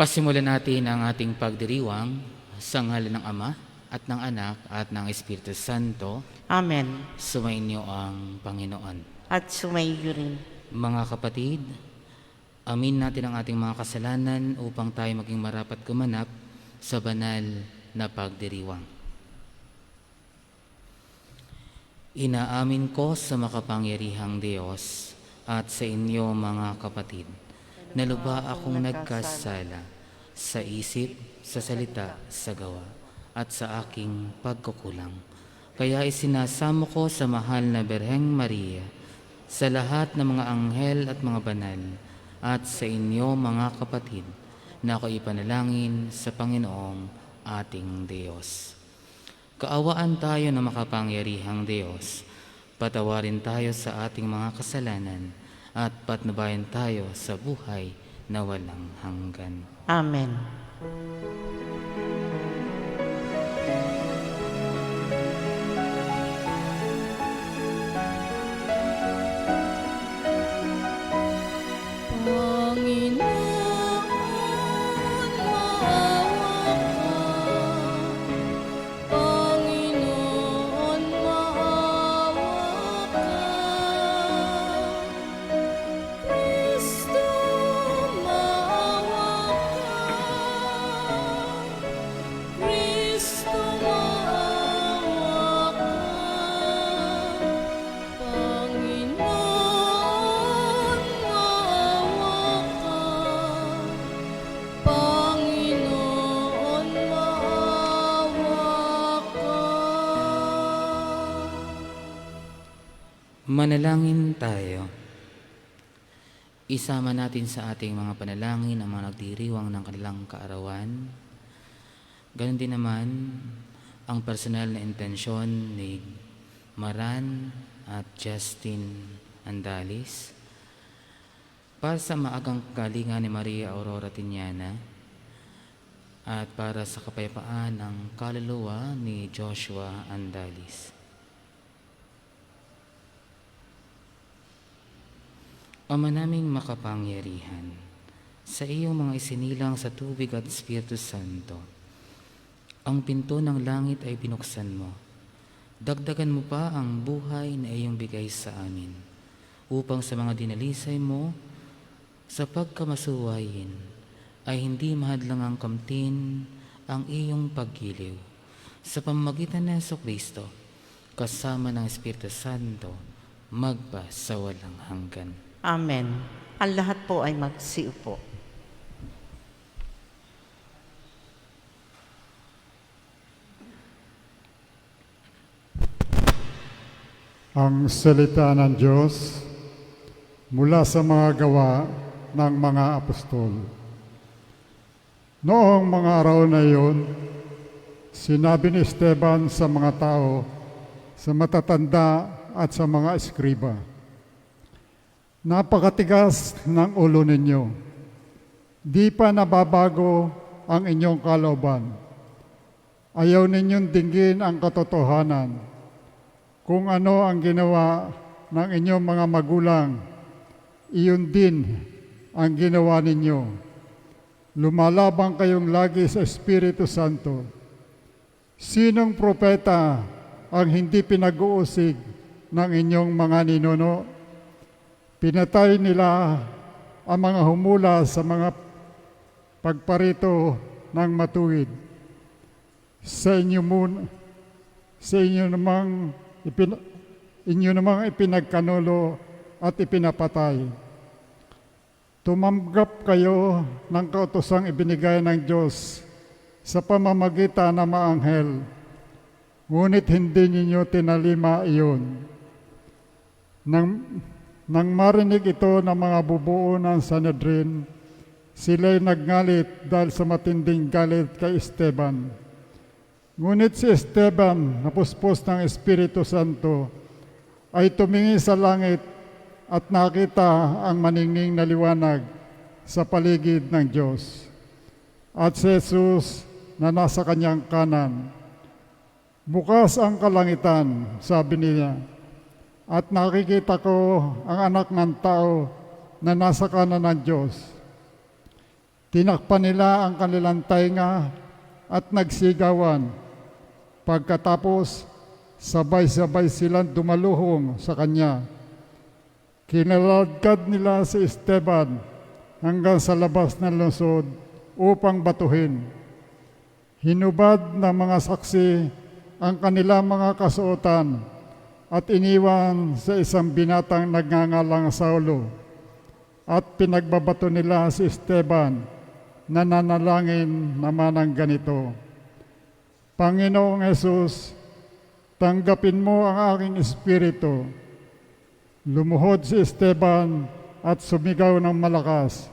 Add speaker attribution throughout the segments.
Speaker 1: Pasimulan natin ang ating pagdiriwang sa ngalan ng Ama at ng Anak at ng Espiritu Santo.
Speaker 2: Amen.
Speaker 1: Sumainyo ang Panginoon.
Speaker 2: At sumaiyo rin.
Speaker 1: Mga kapatid, amin natin ang ating mga kasalanan upang tayo maging marapat gumanap sa banal na pagdiriwang. Inaamin ko sa makapangyarihang Diyos at sa inyo mga kapatid, na lubha akong nagkasala sa isip, sa salita, sa gawa, at sa aking pagkukulang. Kaya isinasamo ko sa mahal na Birheng Maria, sa lahat ng mga anghel at mga banal, at sa inyo mga kapatid, na ako ipanalangin sa Panginoong ating Diyos. Kaawaan tayo na makapangyarihang Diyos, patawarin tayo sa ating mga kasalanan, at patnubayan tayo sa buhay na walang hanggan.
Speaker 2: Amen.
Speaker 1: Manalangin tayo. Isama natin sa ating mga panalangin ang mga nagdiriwang ng kanilang kaarawan. Ganon din naman ang personal na intensyon ni Maran at Justin Andalis para sa maagang kalinga ni Maria Aurora Tiniana at para sa kapayapaan ng kaluluwa ni Joshua Andalis. Ama naming makapangyarihan, sa iyong mga isinilang sa tubig at Espiritu Santo, ang pinto ng langit ay binuksan mo. Dagdagan mo pa ang buhay na iyong bigay sa amin, upang sa mga dinalisay mo, sa pagkamasuwayin, ay hindi mahadlangang kamtin ang iyong paggiliw. Sa pamamagitan ng Jesucristo, kasama ng Espiritu Santo, magpa sa walang hanggan.
Speaker 2: Amen. Ang lahat po ay magsiupo.
Speaker 3: Ang salita ng Diyos mula sa mga gawa ng mga apostol. Noong mga araw na iyon, sinabi ni Esteban sa mga tao, sa matatanda at sa mga eskriba, napakatigas ng ulo ninyo. Di pa nababago ang inyong kalooban. Ayaw ninyong dinggin ang katotohanan. Kung ano ang ginawa ng inyong mga magulang, iyon din ang ginawa ninyo. Lumalabang kayong lagi sa Espiritu Santo. Sinong propeta ang hindi pinag-uusig ng inyong mga ninuno? Pinatay nila ang mga humula sa mga pagparito ng matuwid. Sa inyo namang ipinagkanulo at ipinapatay. Tumanggap kayo ng kautosang ibinigay ng Diyos sa pamamagitan ng mga anghel, ngunit hindi ninyo tinalima iyon. Nang marinig ito ng mga bubuo ng Sanhedrin, sila'y naggalit dahil sa matinding galit kay Esteban. Ngunit si Esteban, napuspos ng Espiritu Santo, ay tumingin sa langit at nakita ang maningning na liwanag sa paligid ng Diyos. At si Jesus na nasa kanyang kanan. Bukas ang kalangitan, sabi niya, at nakikita ko ang anak ng tao na nasa kanan ng Diyos. Tinakpan nila ang kanilang tainga at nagsigawan. Pagkatapos, sabay-sabay silang dumaluhong sa kanya. Kinaladkad nila si Esteban hanggang sa labas ng lungsod upang batuhin. Hinubad ng mga saksi ang kanilang mga kasuotan at iniwan sa isang binatang nagngangalang Saulo. At pinagbabato nila si Esteban na nanalangin naman ng ganito, Panginoong Hesus, tanggapin mo ang aking espiritu. Lumuhod si Esteban at sumigaw ng malakas,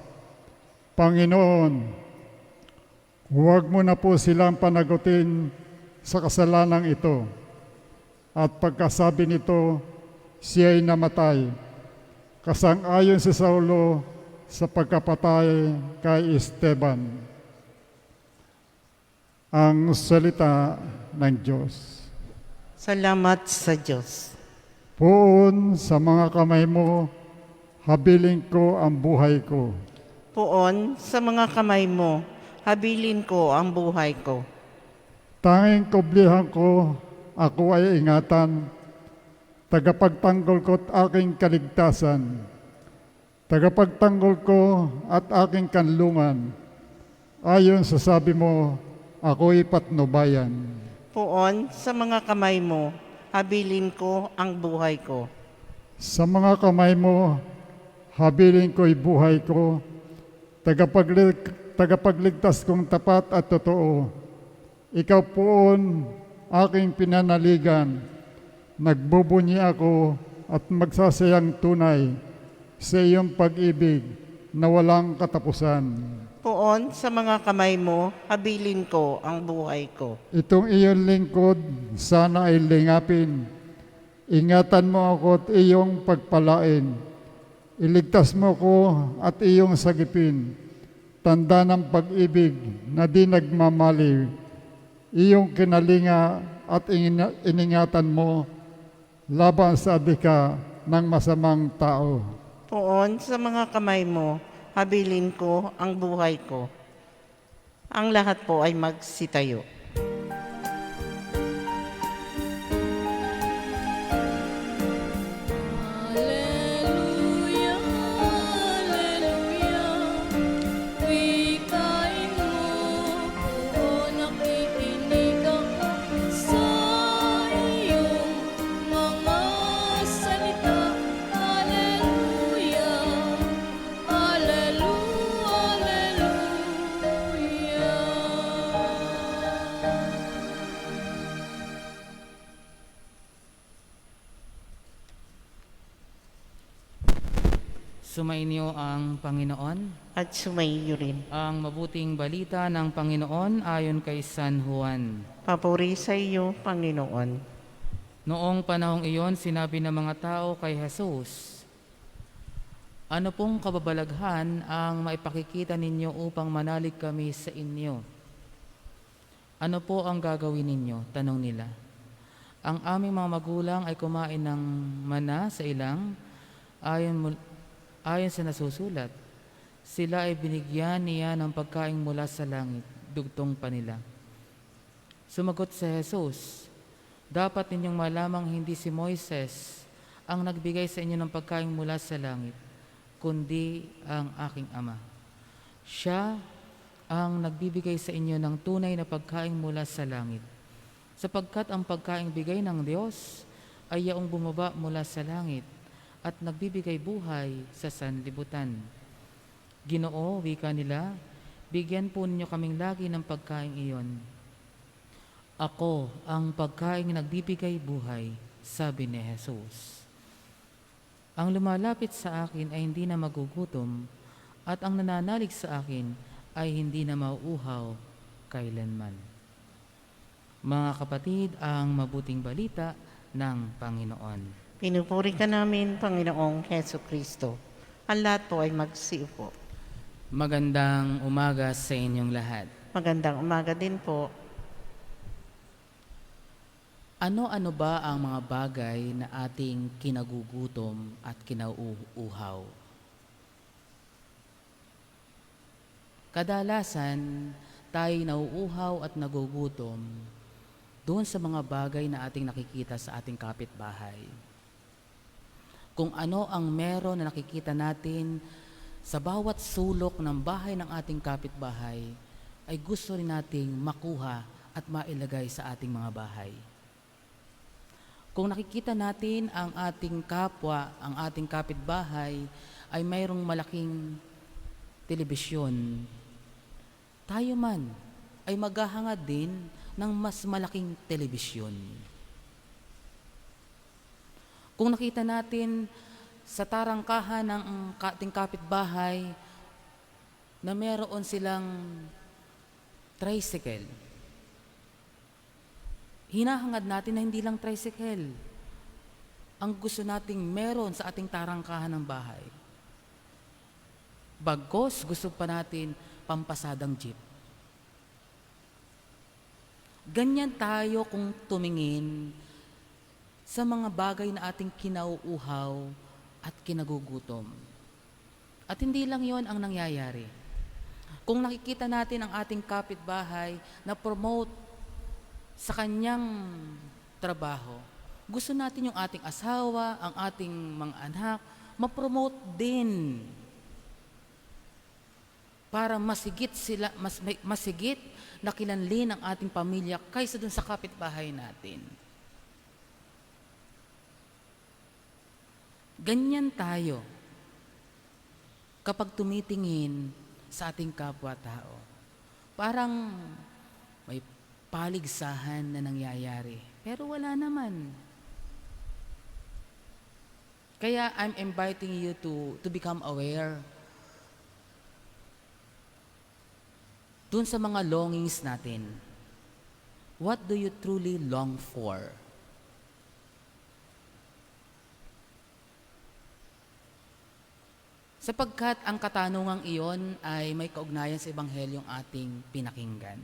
Speaker 3: Panginoon, huwag mo na po silang panagutin sa kasalanang ito. At pagkasabi nito, siya'y namatay. Kasang-ayon si Saulo sa pagkapatay kay Esteban. Ang salita ng Diyos.
Speaker 2: Salamat sa Diyos.
Speaker 3: Poon sa mga kamay mo, habilin ko ang buhay ko.
Speaker 2: Poon sa mga kamay mo, habilin ko ang buhay ko.
Speaker 3: Tanging kublihan ko, ako ay ingatan, tagapagtanggol ko't aking kaligtasan, tagapagtanggol ko at aking kanlungan. Ayon sa sabi mo, ako'y patnubayan.
Speaker 2: Poon sa mga kamay mo, habilin ko ang buhay ko.
Speaker 3: Sa mga kamay mo, habilin ko'y buhay ko, tagapagligtas kong tapat at totoo. Ikaw poon, aking pinanaligan, nagbubunyi ako at magsasayang tunay sa iyong pag-ibig na walang katapusan.
Speaker 2: Poon sa mga kamay mo, habilin ko ang buhay ko.
Speaker 3: Itong iyong lingkod, sana ay lingapin. Ingatan mo ako at iyong pagpalain. Iligtas mo ko at iyong sagipin. Tanda ng pag-ibig na di nagmamaliw. Iyong kinalinga at iningatan mo laban sa adika ng masamang tao.
Speaker 2: Poon sa mga kamay mo, habilin ko ang buhay ko. Ang lahat po ay magsitayo.
Speaker 4: Hallelujah, hallelujah. Wikain mo, oo, nakikinig ako sa iyong mga salita. Hallelujah, hallelujah,
Speaker 1: Sumainyo ang Panginoon.
Speaker 2: At sumayo rin.
Speaker 1: Ang mabuting balita ng Panginoon ayon kay San Juan.
Speaker 2: Papuri sa iyo, Panginoon.
Speaker 1: Noong panahong iyon, sinabi ng mga tao kay Jesus, Ano pong kababalaghan ang maipakikita ninyo upang manalig kami sa inyo? Ano po ang gagawin ninyo? Tanong nila. Ang aming mga magulang ay kumain ng mana sa ilang ayon sa nasusulat. Sila ay binigyan niya ng pagkain mula sa langit, dugtong pa nila. Sumagot si Jesus, Dapat ninyong malamang hindi si Moises ang nagbigay sa inyo ng pagkain mula sa langit, kundi ang aking Ama. Siya ang nagbibigay sa inyo ng tunay na pagkain mula sa langit. Sapagkat ang pagkain bigay ng Diyos ay yaong bumaba mula sa langit at nagbibigay buhay sa sanlibutan. Ginoo, wika nila, bigyan po ninyo kaming lagi ng pagkain iyon. Ako ang pagkain nagbibigay buhay, sabi ni Jesus. Ang lumalapit sa akin ay hindi na magugutom, at ang nananalig sa akin ay hindi na mauuhaw kailanman. Mga kapatid, ang mabuting balita ng Panginoon.
Speaker 2: Pinupuri ka namin, Panginoong Heso Kristo. Ang lahat po ay magsiupo.
Speaker 1: Magandang umaga sa inyong lahat.
Speaker 2: Magandang umaga din po.
Speaker 1: Ano-ano ba ang mga bagay na ating kinagugutom at kinauuhaw? Kadalasan, tayo nauuhaw at nagugutom doon sa mga bagay na ating nakikita sa ating kapitbahay. Kung ano ang meron na nakikita natin sa bawat sulok ng bahay ng ating kapitbahay, ay gusto rin nating makuha at mailagay sa ating mga bahay. Kung nakikita natin ang ating kapwa, ang ating kapitbahay, ay mayroong malaking telebisyon, tayo man ay maghahangad din ng mas malaking telebisyon. Kung nakita natin sa tarangkahan ng ating kapitbahay na meron silang tricycle, hinahangad natin na hindi lang tricycle ang gusto nating meron sa ating tarangkahan ng bahay. Bagkos gusto pa natin pampasadang jeep. Ganyan tayo kung tumingin sa mga bagay na ating kinauuhaw at kinagugutom. At hindi lang yon ang nangyayari. Kung nakikita natin ang ating kapitbahay na promote sa kanyang trabaho, gusto natin yung ating asawa, ang ating mga anak, ma-promote din para masigit sila, masigit na kilanlin ang ating pamilya kaysa dun sa kapitbahay natin. Ganyan tayo kapag tumitingin sa ating kapwa-tao. Parang may paligsahan na nangyayari, pero wala naman. Kaya I'm inviting you to become aware dun sa mga longings natin. What do you truly long for? Sapagkat ang katanungang iyon ay may kaugnayan sa Ebanghelyong ating pinakinggan.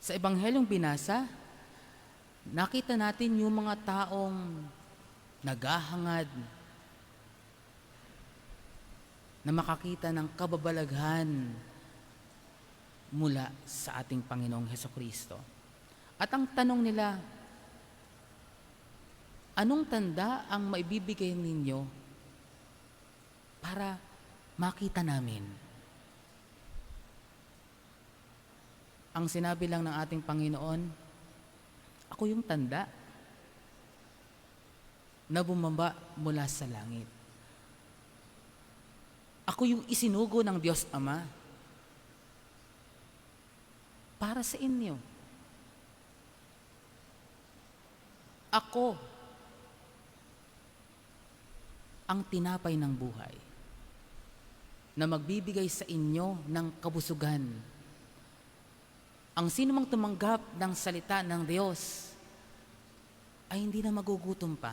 Speaker 1: Sa Ebanghelyong binasa, nakita natin yung mga taong naghahangad na makakita ng kababalaghan mula sa ating Panginoong Hesukristo. At ang tanong nila, anong tanda ang maibibigay ninyo para makita namin? Ang sinabi lang ng ating Panginoon, ako yung tanda na bumaba mula sa langit. Ako yung isinugo ng Diyos Ama para sa inyo. Ako ang tinapay ng buhay na magbibigay sa inyo ng kabusugan. Ang sino mang tumanggap ng salita ng Diyos ay hindi na magugutom pa.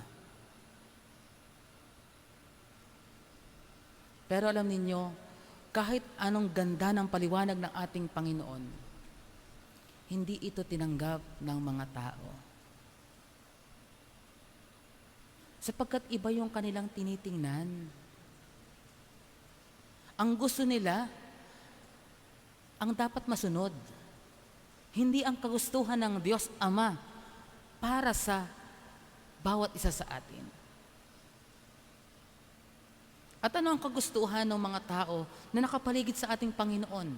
Speaker 1: Pero alam ninyo, kahit anong ganda ng paliwanag ng ating Panginoon, hindi ito tinanggap ng mga tao. Sapagkat iba yung kanilang tinitingnan. Ang gusto nila, ang dapat masunod. Hindi ang kagustuhan ng Diyos Ama para sa bawat isa sa atin. At ano ang kagustuhan ng mga tao na nakapaligid sa ating Panginoon?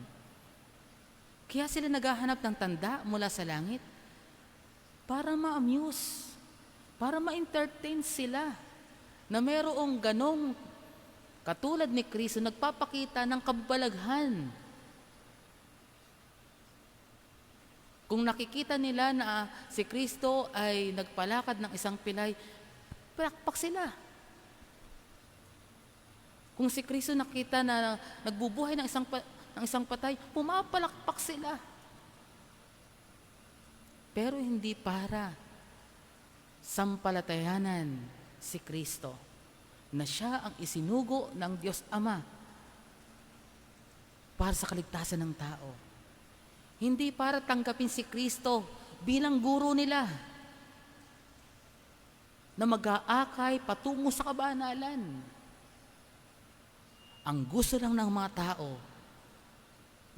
Speaker 1: Kaya sila naghahanap ng tanda mula sa langit para ma-amuse, para ma-entertain sila na mayroong ganong katulad ni Kristo nagpapakita ng kababalaghan. Kung nakikita nila na si Kristo ay nagpalakad ng isang pilay, palakpak sila. Kung si Kristo nakita na nagbubuhay ng isang patay, pumapalakpak sila. Pero hindi para sampalatayanan si Kristo na siya ang isinugo ng Diyos Ama para sa kaligtasan ng tao. Hindi para tanggapin si Kristo bilang guro nila na mag-aakay patungo sa kabanalan. Ang gusto lang ng mga tao,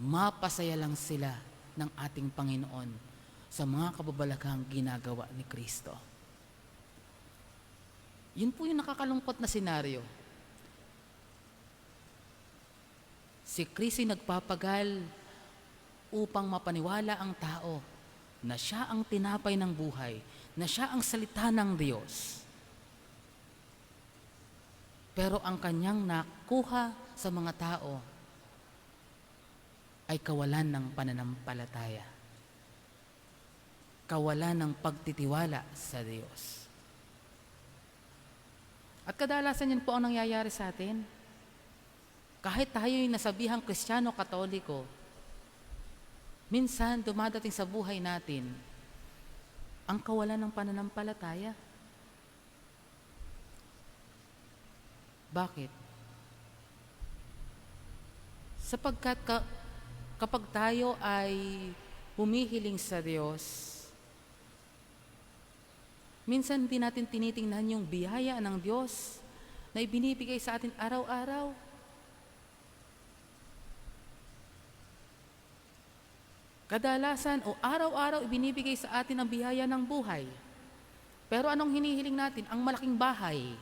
Speaker 1: mapasaya lang sila ng ating Panginoon sa mga kababalaghang ginagawa ni Kristo. Yun po yung nakakalungkot na senaryo. Si Kristo ay nagpapagal upang mapaniwala ang tao na siya ang tinapay ng buhay, na siya ang salita ng Diyos. Pero ang kanyang nakuha sa mga tao ay kawalan ng pananampalataya. Kawalan ng pagtitiwala sa Diyos. At kadalasan yan po ang nangyayari sa atin. Kahit tayo'y nasabihang Kristiyano, Katoliko, minsan dumadating sa buhay natin ang kawalan ng pananampalataya. Bakit? Sapagkat kapag tayo ay humihiling sa Diyos, minsan hindi natin tinitingnan yung biyaya ng Diyos na ibinibigay sa atin araw-araw. Kadalasan o araw-araw ibinibigay sa atin ang biyaya ng buhay. Pero anong hinihiling natin? Ang malaking bahay.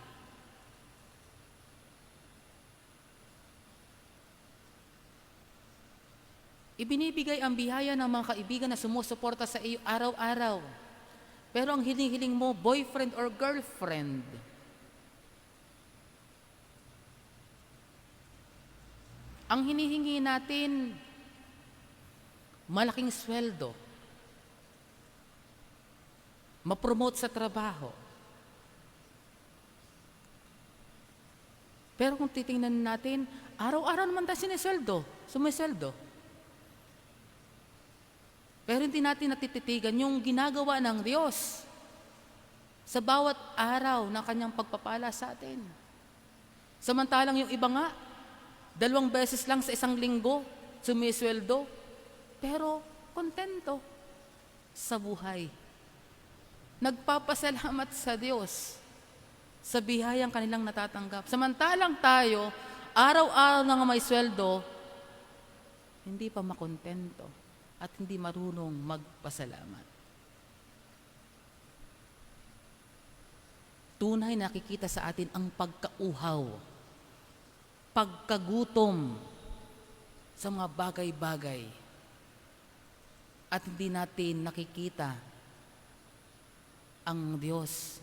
Speaker 1: Ibinibigay ang biyaya ng mga kaibigan na sumusuporta sa iyo araw-araw. Pero ang hinihiling mo, boyfriend or girlfriend. Ang hinihingi natin, malaking sweldo. Ma-promote sa trabaho. Pero kung titingnan natin, araw-araw naman tayo sinisweldo, sumisweldo. Pero hindi natin natititigan yung ginagawa ng Diyos sa bawat araw na kanyang pagpapala sa atin. Samantalang yung iba nga, 2 beses lang sa isang linggo, sumisweldo, pero kontento sa buhay. Nagpapasalamat sa Diyos sa biyayang kanilang natatanggap. Samantalang tayo, araw-araw na nga may sweldo, hindi pa makontento at hindi marunong magpasalamat. Tunay nakikita sa atin ang pagkauhaw, pagkagutom sa mga bagay-bagay at hindi natin nakikita ang Diyos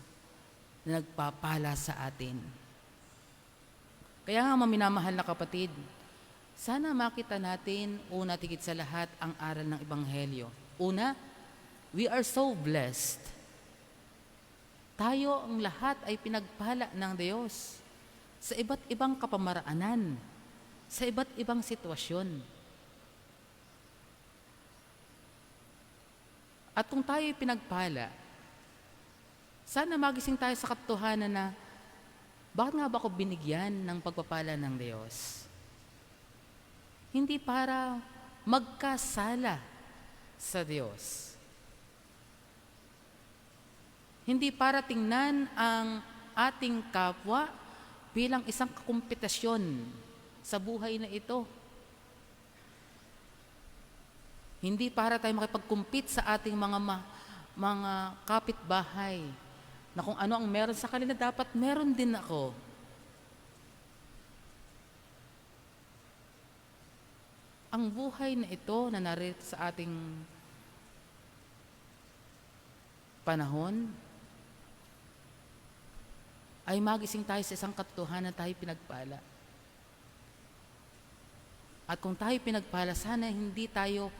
Speaker 1: na nagpapala sa atin. Kaya nga minamahal na kapatid, sana makita natin, una tigit sa lahat, ang aral ng Ebanghelyo. Una, we are so blessed. Tayo ang lahat ay pinagpala ng Diyos sa iba't ibang kapamaraanan, sa iba't ibang sitwasyon. At kung tayo ay pinagpala, sana magising tayo sa katotohanan na, bakit nga ba ako binigyan ng pagpapala ng Diyos? Hindi para magkasala sa Diyos. Hindi para tingnan ang ating kapwa bilang isang kompetisyon sa buhay na ito. Hindi para tayo makipag-compete sa ating mga kapitbahay na kung ano ang meron sa kanila, dapat meron din ako. Ang buhay na ito na narito sa ating panahon ay magising tayo sa isang katotohanan na tayo pinagpala. At kung tayo pinagpala, sana hindi tayo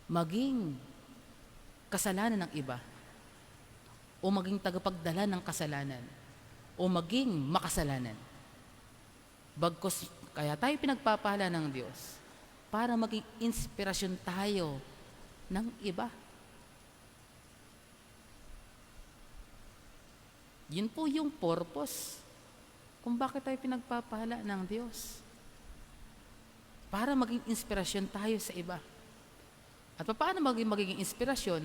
Speaker 1: maging kasalanan ng iba o maging tagapagdala ng kasalanan o maging makasalanan. Bagkus kaya tayo pinagpapala ng Diyos para maging inspirasyon tayo ng iba. Yun po yung purpose kung bakit tayo pinagpapala ng Diyos. Para maging inspirasyon tayo sa iba. At paano magiging inspirasyon?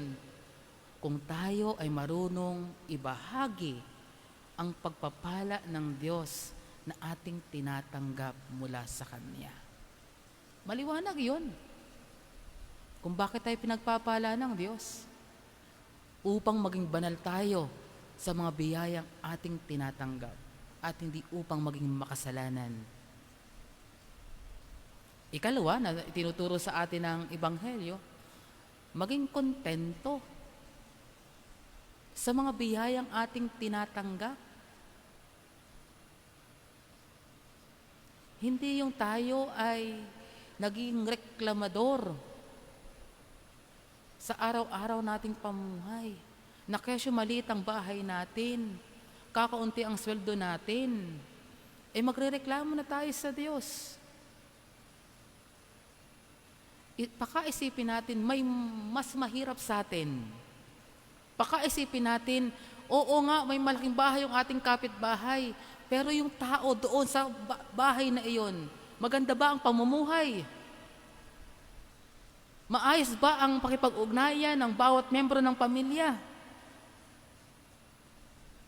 Speaker 1: Kung tayo ay marunong ibahagi ang pagpapala ng Diyos na ating tinatanggap mula sa Kanya. Maliwanag yun. Kung bakit tayo pinagpapala ng Diyos. Upang maging banal tayo sa mga biyayang ating tinatanggap at hindi upang maging makasalanan. Ikalawa na tinuturo sa atin ng Ebanghelyo, maging kontento sa mga biyayang ating tinatanggap. Hindi yung tayo ay naging reklamador sa araw-araw nating pamumuhay. Na kesyo maliit ang bahay natin, kakaunti ang sweldo natin, magrereklamo na tayo sa Diyos. Pakaisipin natin, may mas mahirap sa atin. Pakaisipin natin, oo nga, may malaking bahay yung ating kapitbahay, pero yung tao doon sa bahay na iyon, maganda ba ang pamumuhay? Maayos ba ang pakipag-ugnayan ng bawat membro ng pamilya?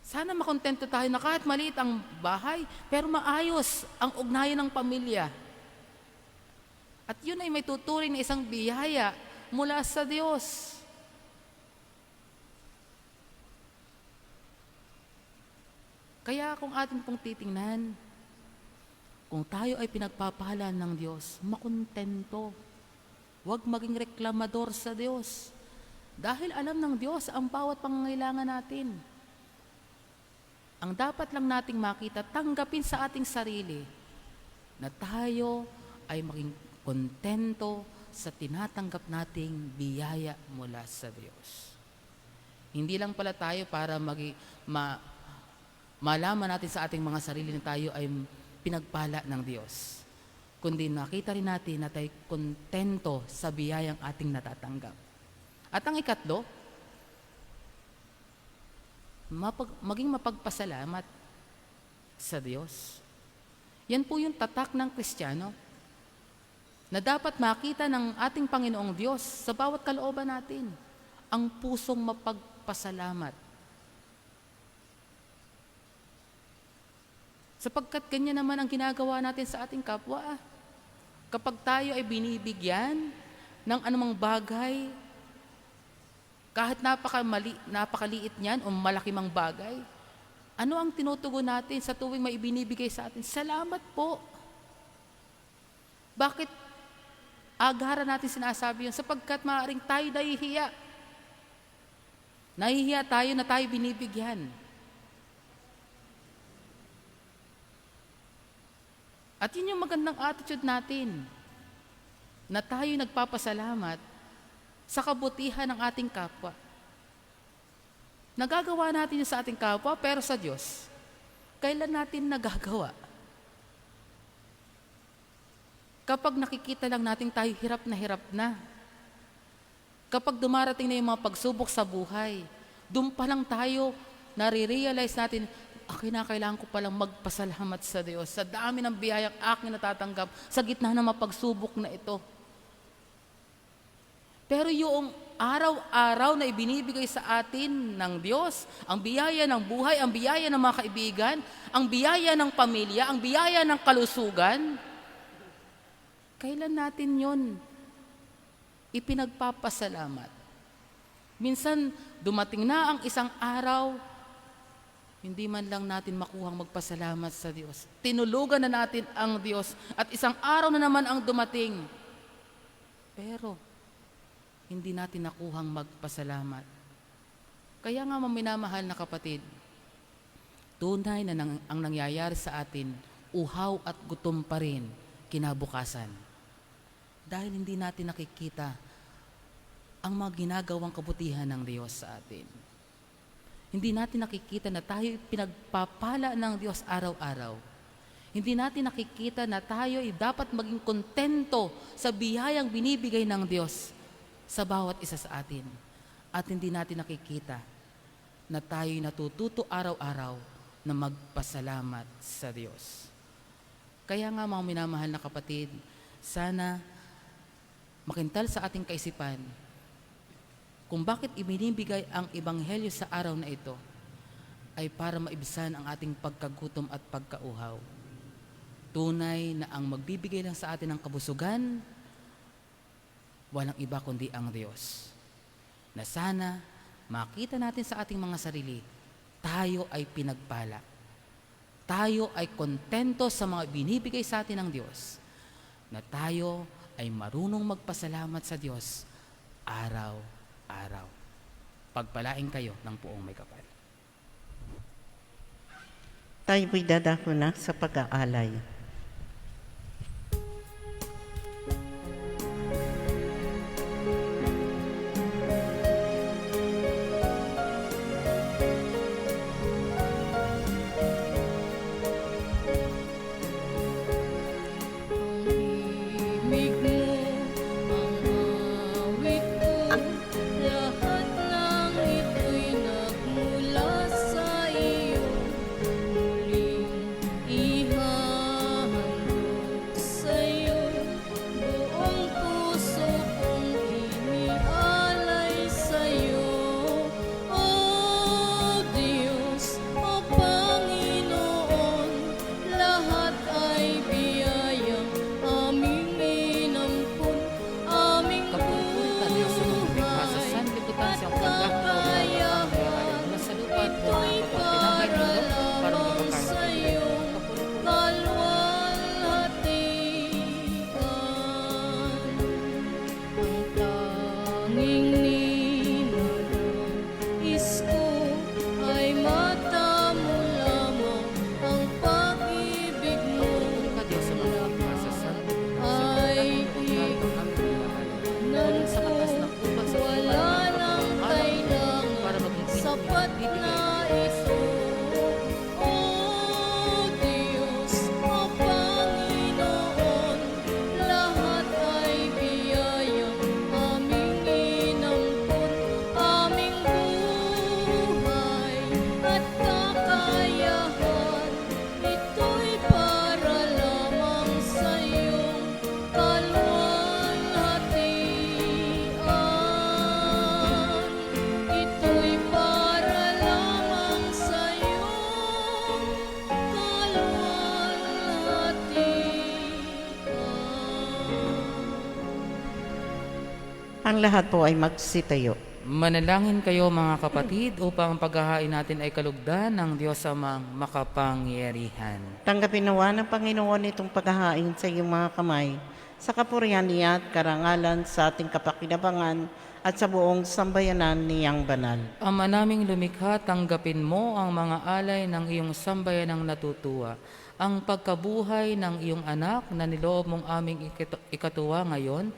Speaker 1: Sana makontento tayo na kahit maliit ang bahay, pero maayos ang ugnayan ng pamilya. At yun ay may tuturing na isang biyaya mula sa Diyos. Kaya kung atin pong titingnan, kung tayo ay pinagpapala ng Diyos, makontento. Huwag maging reklamador sa Diyos. Dahil alam ng Diyos ang bawat pangangailangan natin. Ang dapat lang nating makita, tanggapin sa ating sarili na tayo ay maging kontento sa tinatanggap nating biyaya mula sa Diyos. Hindi lang pala tayo para malaman natin sa ating mga sarili na tayo ay pinagpala ng Diyos, kundi nakita rin natin na tayo kontento sa biyayang ating natatanggap. At ang ikatlo, maging mapagpasalamat sa Diyos. Yan po yung tatak ng Kristiyano na dapat makita ng ating Panginoong Diyos sa bawat kalooban natin, ang pusong mapagpasalamat. Sapagkat ganyan naman ang ginagawa natin sa ating kapwa. Kapag tayo ay binibigyan ng anumang bagay, kahit napakaliit niyan o malaki mang bagay, ano ang tinutugon natin sa tuwing may ibinibigay sa atin? Salamat po. Bakit agaran natin sinasabi yun? Sapagkat maaaring tayo nahihiya. Nahihiya tayo na tayo binibigyan. At yun yung magandang attitude natin, na tayo nagpapasalamat sa kabutihan ng ating kapwa. Nagagawa natin yun sa ating kapwa, pero sa Diyos, kailan natin nagagawa? Kapag nakikita lang natin tayo hirap na, kapag dumarating na yung mga pagsubok sa buhay, doon pa lang tayo nare-realize natin, kinakailangan ko palang magpasalamat sa Diyos sa dami ng biyayang aking natatanggap sa gitna ng mga pagsubok na ito. Pero yung araw-araw na ibinibigay sa atin ng Diyos, ang biyaya ng buhay, ang biyaya ng mga kaibigan, ang biyaya ng pamilya, ang biyaya ng kalusugan, kailan natin yon ipinagpapasalamat? Minsan, dumating na ang isang araw, hindi man lang natin makuhang magpasalamat sa Diyos. Tinulugan na natin ang Diyos at isang araw na naman ang dumating. Pero, hindi natin nakuhang magpasalamat. Kaya nga minamahal na kapatid, tunay na ang nangyayari sa atin, uhaw at gutom pa rin kinabukasan. Dahil hindi natin nakikita ang mga ginagawang kabutihan ng Diyos sa atin. Hindi natin nakikita na tayo pinagpapala ng Diyos araw-araw. Hindi natin nakikita na tayo ay dapat maging kontento sa biyayang binibigay ng Diyos sa bawat isa sa atin. At hindi natin nakikita na tayo natututo araw-araw na magpasalamat sa Diyos. Kaya nga mga minamahal na kapatid, sana makintal sa ating kaisipan kung bakit ibinibigay ang Ebanghelyo sa araw na ito ay para maibsan ang ating pagkagutom at pagkauhaw. Tunay na ang magbibigay lang sa atin ng kabusugan, walang iba kundi ang Diyos. Na sana makita natin sa ating mga sarili, tayo ay pinagpala. Tayo ay kontento sa mga binibigay sa atin ng Diyos. Na tayo ay marunong magpasalamat sa Diyos araw-araw. Pagpalain kayo ng Poong May Kapal.
Speaker 2: Tayo po'y dadako na sa pag-aalay.
Speaker 4: Himig mo ang awit ko, lahat ng ito'y nagmula sa iyo. Muling ihahandog sa'yo, buong puso kong inialay sa'yo. O Diyos, o Panginoon, lahat ay biyayang aming inampun, aming
Speaker 1: Kapuri ka, Diyos, sa lumikha sa sanlibutan sa
Speaker 4: kakayahan.
Speaker 1: mula sa lupa at
Speaker 4: Ito'y para lamang sa'yo, kalwalhatian. Ang tanging ninanais ko ay mata mo lamang ang pag-ibig mo.
Speaker 1: ka, Diyos, sa lumikha sa sanlibutan
Speaker 4: Ay
Speaker 1: Walang sa katas ng upang sa
Speaker 4: wala nang
Speaker 1: para
Speaker 4: kailangan,
Speaker 1: maging
Speaker 4: sapat na ito. O Diyos, o Panginoon, lahat ay biyayang aming inampun, aming buhay at kakayahan. Ito'y para lamang sa iyong kalwalhatian. Ito'y para lamang sa iyong kalwalhatian.
Speaker 2: Ang lahat po ay magsitayo.
Speaker 1: Manalangin kayo mga kapatid upang ang paghahain natin ay kalugdan ng Diyos amang makapangyarihan.
Speaker 2: Tanggapin nawa ng Panginoon itong paghahain sa iyong mga kamay, sa kapurihan niya at karangalan sa ating kapakinabangan at sa buong sambayanan niyang banal.
Speaker 1: Ama naming lumikha, tanggapin mo ang mga alay ng iyong sambayanang natutuwa, ang pagkabuhay ng iyong anak na niloob mong aming ikatuwa ngayon,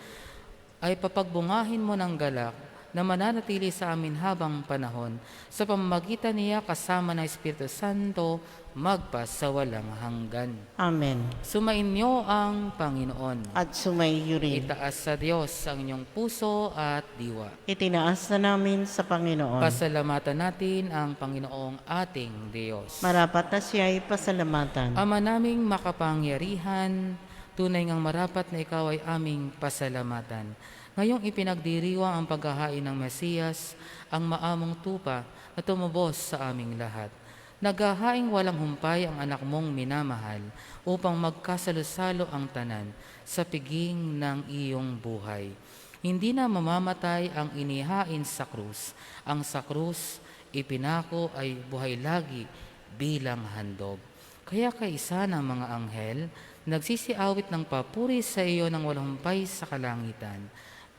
Speaker 1: ay papagbungahin mo ng galak na mananatili sa amin habang panahon. Sa pamamagitan niya kasama ng Espiritu Santo, magpasawalang hanggan.
Speaker 2: Amen.
Speaker 1: Sumainyo ang Panginoon.
Speaker 2: At sumaiyo rin.
Speaker 1: Itaas sa Diyos ang inyong puso at diwa.
Speaker 2: Itinaas na namin sa Panginoon.
Speaker 1: Pasalamatan natin ang Panginoong ating Diyos.
Speaker 2: Marapat na siya ay pasalamatan.
Speaker 1: Ama naming makapangyarihan, tunay ngang marapat na ikaw ay aming pasalamatan. Ngayong ipinagdiriwang ang paghahain ng Mesiyas, ang maamong tupa na tumubos sa aming lahat. Naghahaing walang humpay ang anak mong minamahal upang magkasalo-salo ang tanan sa piging ng iyong buhay. Hindi na mamamatay ang inihain sa krus. Ang sa krus, ipinako ay buhay lagi bilang handog. Kaya kaisa ng mga anghel, nagsisiawit ng papuri sa iyo ng walang humpay sa kalangitan.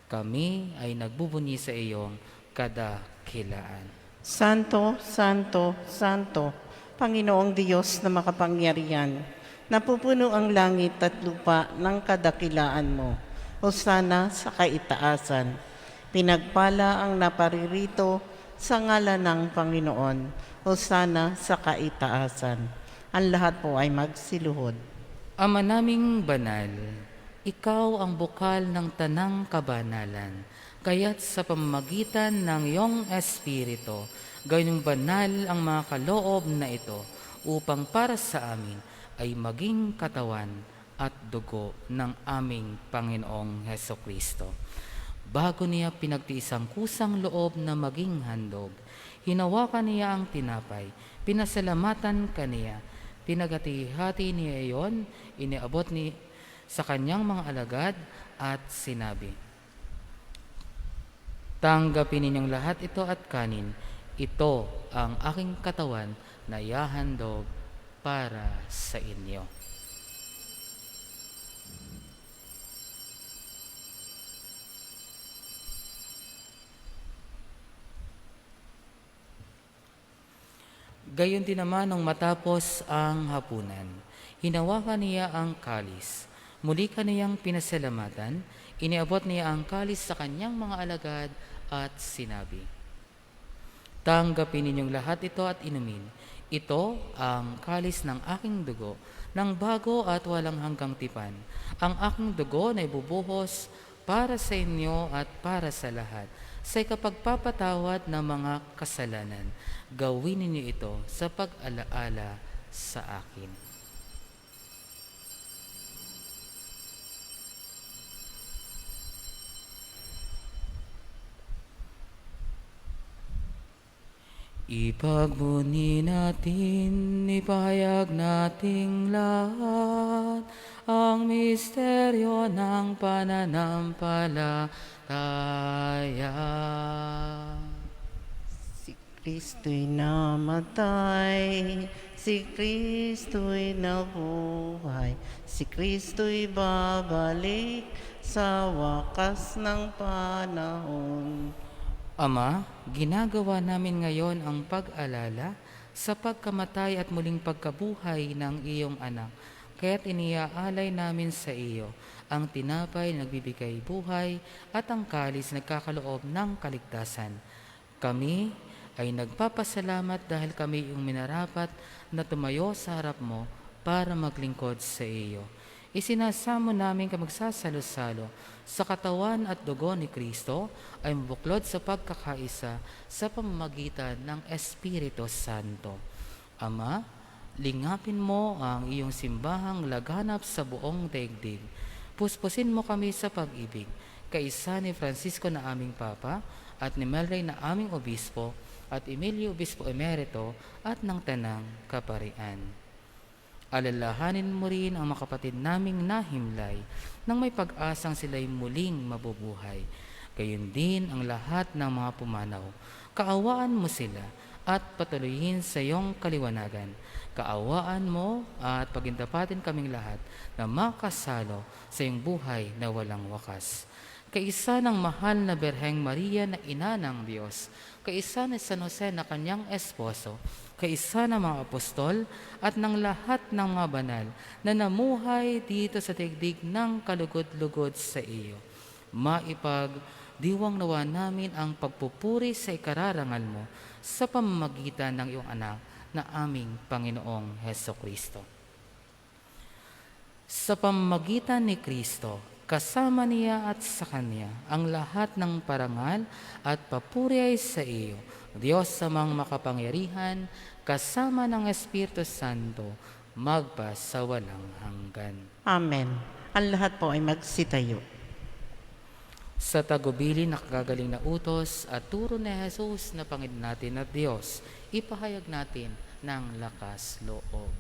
Speaker 1: Kami ay nagbubunyi sa iyong kadakilaan.
Speaker 2: Santo, Santo, Santo, Panginoong Diyos na makapangyarihan, napupuno ang langit at lupa ng kadakilaan mo. Hosana sa kaitaasan. Pinagpala ang naparirito sa ngalan ng Panginoon. Hosana sa kaitaasan. Ang lahat po ay magsiluhod.
Speaker 1: Ama naming banal, ikaw ang bukal ng tanang kabanalan, kaya't sa pamamagitan ng iyong Espiritu, gawing banal ang mga kaloob na ito upang para sa amin ay maging katawan at dugo ng aming Panginoong Hesukristo. Bago niya pinagtiis ang kusang loob na maging handog, hinawakan niya ang tinapay, pinasalamatan kaniya, Pinagati-hati niya iyon, iniabot sa kanyang mga alagad at sinabi, "Tanggapin ninyong lahat ito at kanin. Ito ang aking katawan na ihahandog para sa inyo." Gayon din naman nung matapos ang hapunan, hinawakan niya ang kalis. Muli kaniyang pinasalamatan, iniabot niya ang kalis sa kanyang mga alagad at sinabi, "Tanggapin ninyong lahat ito at inumin. Ito ang kalis ng aking dugo, ng bago at walang hanggang tipan. Ang aking dugo na ibubuhos para sa inyo at para sa lahat, sa ikapagpapatawad ng mga kasalanan. Gawin ninyo ito sa pag-alaala sa akin." Ipagmuni natin, ipahayag nating lahat ang misteryo ng pananampalataya.
Speaker 2: Si Kristo'y namatay, si Kristo'y nabuhay, si Kristo'y babalik sa wakas ng panahon.
Speaker 1: Ama, ginagawa namin ngayon ang pag-alala sa pagkamatay at muling pagkabuhay ng iyong anak. Kaya't iniaalay namin sa iyo ang tinapay na nagbibigay buhay at ang kalis na nagkakaloob ng kaligtasan. Kami ay nagpapasalamat dahil kami yung minarapat na tumayo sa harap mo para maglingkod sa iyo. Isinasamo namin ka magsasalo-salo sa katawan at dugo ni Kristo ay mabuklod sa pagkakaisa sa pamamagitan ng Espiritu Santo. Ama, lingapin mo ang iyong simbahang laganap sa buong daigdig. Puspusin mo kami sa pag-ibig, kaisa ni Francisco na aming Papa at ni Melray na aming Obispo at Emilio Obispo Emerito at ng Tanang Kaparian. Alalahanin mo rin ang mga kapatid naming nahimlay nang may pag-asang sila'y muling mabubuhay. Gayon din ang lahat ng mga pumanaw. Kaawaan mo sila at patuloyin sa iyong kaliwanagan. Kaawaan mo at pagindapatin kaming lahat na makasalo sa iyong buhay na walang wakas. Kaisa ng mahal na Birheng Maria na ina ng Diyos, kaisa ni San Jose na kanyang esposo, kaisa ng mga apostol at ng lahat ng mga banal na namuhay dito sa daigdig ng kalugod-lugod sa iyo. Maipagdiwang nawa namin ang pagpupuri sa ikararangal mo sa pamamagitan ng iyong anak na aming Panginoong Hesukristo. Sa pamamagitan ni Kristo, kasama niya at sa Kanya, ang lahat ng parangal at papuri ay sa iyo, Diyos samang makapangyarihan, kasama ng Espiritu Santo, magpa sa walang hanggan.
Speaker 2: Amen. Ang lahat po ay magsitayo.
Speaker 1: Sa tagubilin na kagagaling na utos at turo ni Jesus na Panginoon natin at Diyos, ipahayag natin ng lakas loob.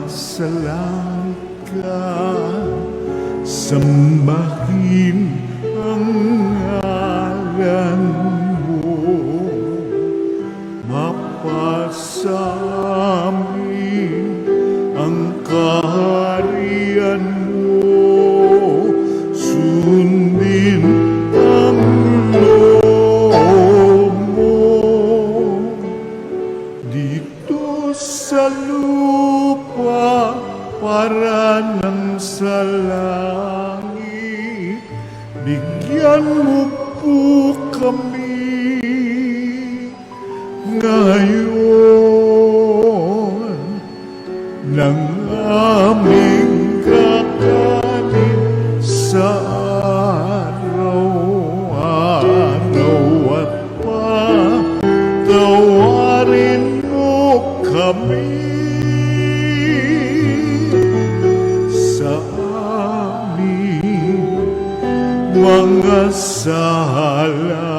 Speaker 5: Sumasalang ka, sambahin ang ngalan mo, mapasamin ang kaharian mo, sundin ang loob mo dito sa lupa para nang sa langit. Bigyan mo po kami ngayon ng aming kakanin sa araw-araw at patawarin mo kami mga sala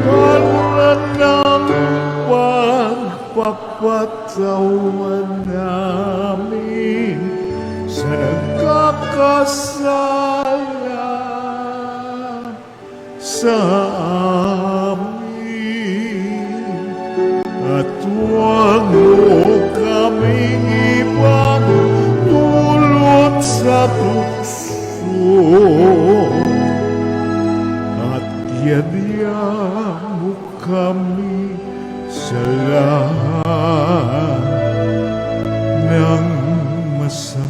Speaker 5: para ng pagpapatawan namin sa nagkakasala sa amin. At huwag mo kaming ipagdulot sa tukso at yadya mo kami sa lahat ng masama.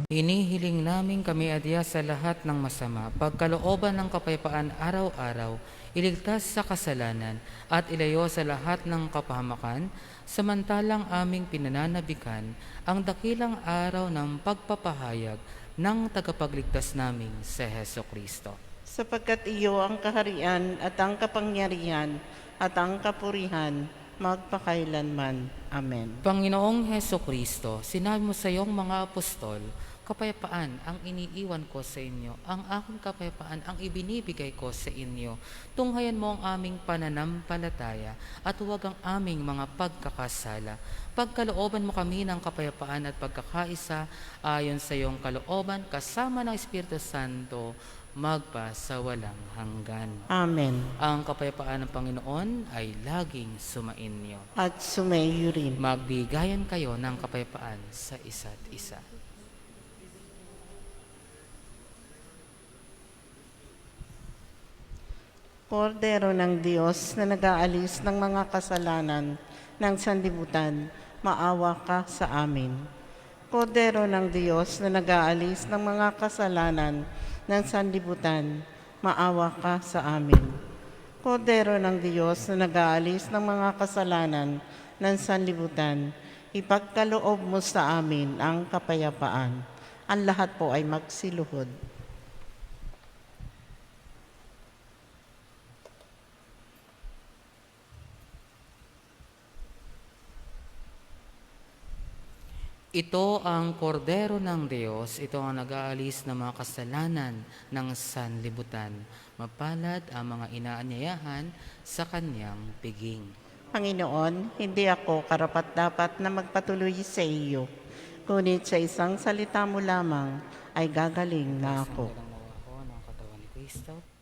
Speaker 1: Hinihiling namin kami adya sa lahat ng masama, pagkalooban ng kapayapaan araw-araw, iligtas sa kasalanan at ilayo sa lahat ng kapahamakan, samantalang aming pinananabikan ang dakilang araw ng pagpapahayag ng tagapagligtas namin sa Heso Kristo.
Speaker 2: Sapagkat iyo ang kaharian at ang kapangyarihan at ang kapurihan magpakailanman. Amen.
Speaker 1: Panginoong Heso Kristo, sinabi mo sa iyong mga apostol, kapayapaan ang iniiwan ko sa inyo, ang aking kapayapaan ang ibinibigay ko sa inyo. Tunghayan mo ang aming pananampalataya at huwag ang aming mga pagkakasala. Pagkalooban mo kami ng kapayapaan at pagkakaisa ayon sa iyong kalooban kasama ng Espiritu Santo magpa sa walang hanggan.
Speaker 2: Amen.
Speaker 1: Ang kapayapaan ng Panginoon ay laging sumainyo.
Speaker 2: At sumayo rin.
Speaker 1: Magbigayan kayo ng kapayapaan sa isa't isa.
Speaker 2: Kordero ng Diyos na nag-aalis ng mga kasalanan ng sanlibutan, maawa ka sa amin. Kordero ng Diyos na nag-aalis ng mga kasalanan ng sanlibutan, maawa ka sa amin. Kordero ng Diyos na nag-aalis ng mga kasalanan ng sanlibutan, ipagkaloob mo sa amin ang kapayapaan. Ang lahat po ay magsiluhod.
Speaker 1: Ito ang kordero ng Diyos, ito ang nag-aalis ng mga kasalanan ng sanlibutan. Mapalad ang mga inaanyayahan sa kanyang piging.
Speaker 2: Panginoon, hindi ako karapat-dapat na magpatuloy sa iyo, ngunit sa isang salita mo lamang ay gagaling na ako.
Speaker 1: Sandalang nawa ko ng katawan ni Kristo.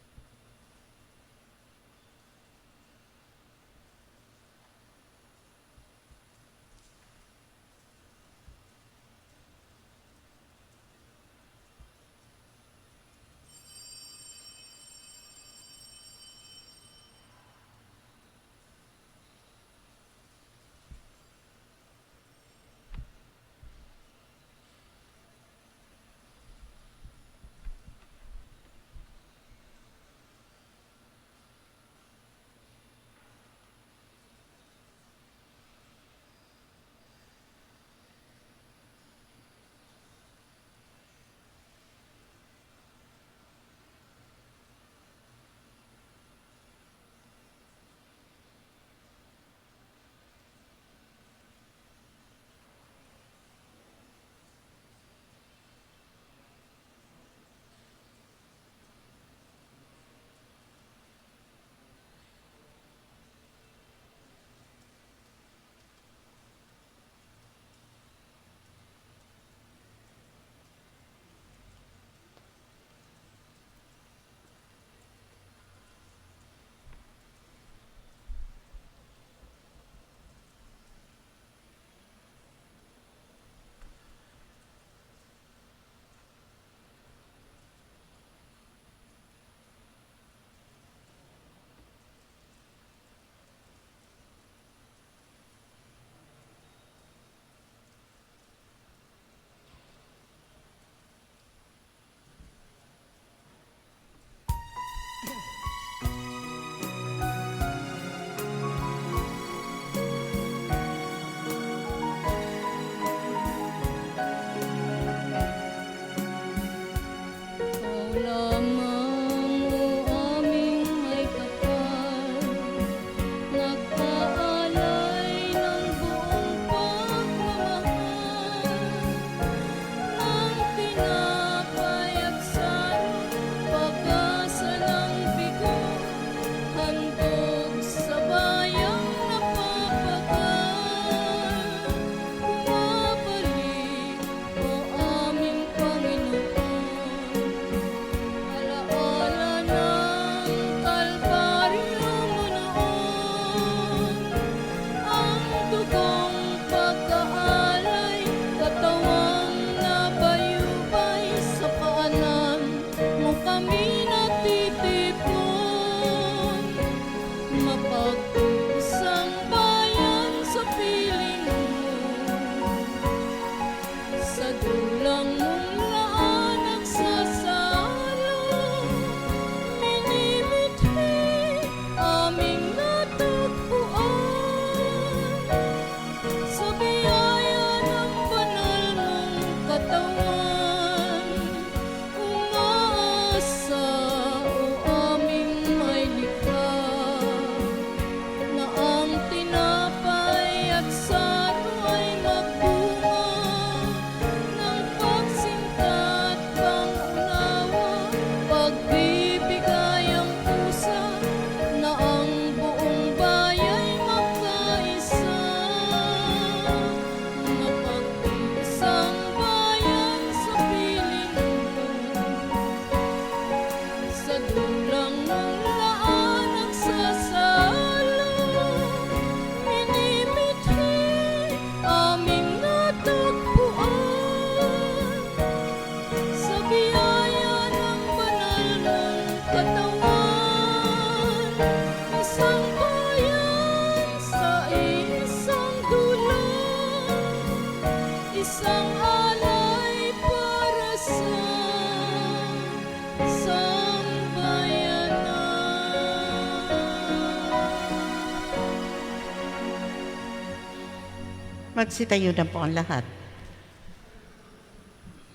Speaker 2: Magsitayo na po ang lahat.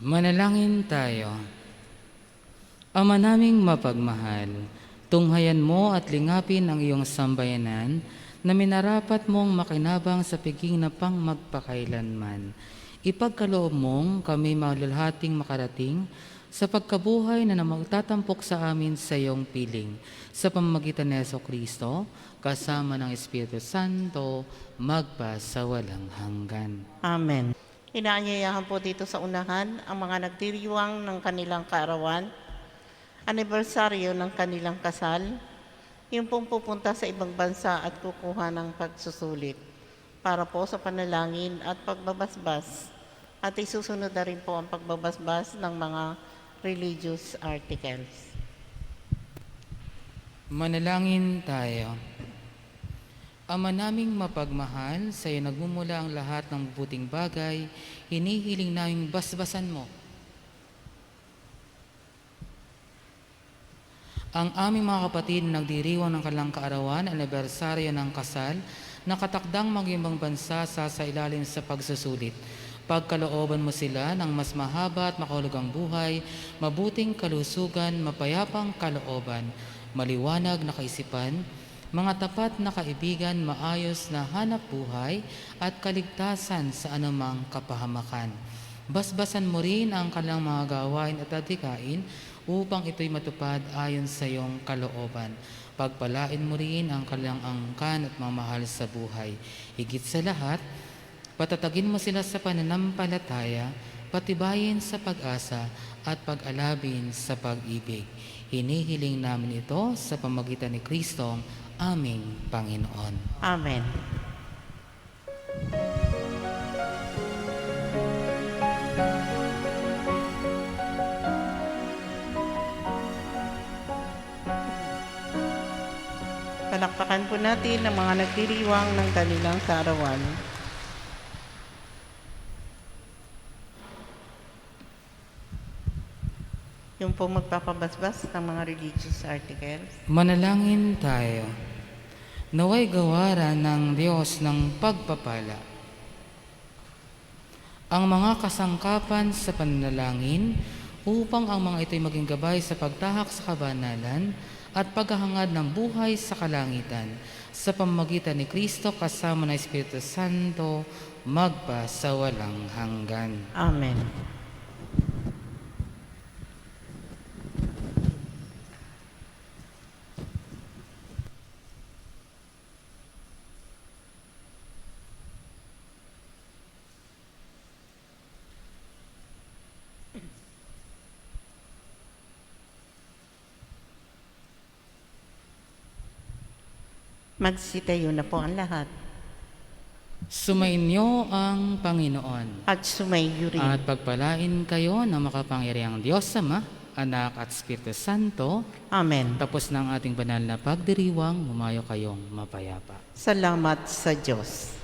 Speaker 1: Manalangin tayo. Ama naming mapagmahal, tunghayan mo at lingapin ang iyong sambayanan na minarapat mong makinabang sa piging na pang magpakailanman. Ipagkaloob mong kami malulhating makarating sa pagkabuhay na magtatampok sa amin sa iyong piling. Sa pamamagitan ni Jesucristo, kasama ng Espiritu Santo, magpa sa walang hanggan.
Speaker 2: Amen. Inaanyayahan po dito sa unahan ang mga nagdiriwang ng kanilang kaarawan, anibersaryo ng kanilang kasal, yung pong pupunta sa ibang bansa at kukuha ng pagsusulit para po sa panalangin at pagbabasbas. At isusunod na rin po ang pagbabasbas ng mga religious articles.
Speaker 1: Manalangin tayo. Ama naming mapagmahal, sa iyo nagmumula ang lahat ng mabuting bagay, hinihiling naming basbasan mo ang aming mga kapatid na nagdiriwang ng kanilang kaarawan, anibersaryo ng kasal, nakatakdang mag-ibang bansa sa ilalim sa pagsusulit. Pagkalooban mo sila ng mas mahaba at makahulugang buhay, mabuting kalusugan, mapayapang kalooban, maliwanag na kaisipan, mga tapat na kaibigan, maayos na hanap buhay at kaligtasan sa anumang kapahamakan. Basbasan mo rin ang kanilang mga gawain at adhikain upang ito'y matupad ayon sa iyong kalooban. Pagpalain mo rin ang kanilang angkan at mamahal sa buhay. Higit sa lahat, patatagin mo sila sa pananampalataya, patibayin sa pag-asa at pag-alabin sa pag-ibig. Hinihiling namin ito sa pamagitan ni Kristong aming Panginoon.
Speaker 2: Amen. Palakpakan po natin ang mga nagdiriwang ng kanilang kaarawan. Yung po magpapabasbas ng mga religious articles.
Speaker 1: Manalangin tayo. Naway gawaran ng Diyos ng pagpapala ang mga kasangkapan sa pananalangin upang ang mga ito'y maging gabay sa pagtahak sa kabanalan at paghahangad ng buhay sa kalangitan. Sa pamamagitan ni Kristo kasama ng Espiritu Santo, magpa sa walang hanggan.
Speaker 2: Amen. Magsitayo na po ang lahat.
Speaker 1: Sumainyo ang Panginoon
Speaker 2: At sumayo rin.
Speaker 1: at pagpalain kayo ng makapangyarihang Diyos Ama, Anak at Espiritu Santo.
Speaker 2: Amen.
Speaker 1: Tapos ng ating banal na pagdiriwang, humayo kayong mapayapa.
Speaker 2: Salamat sa Diyos.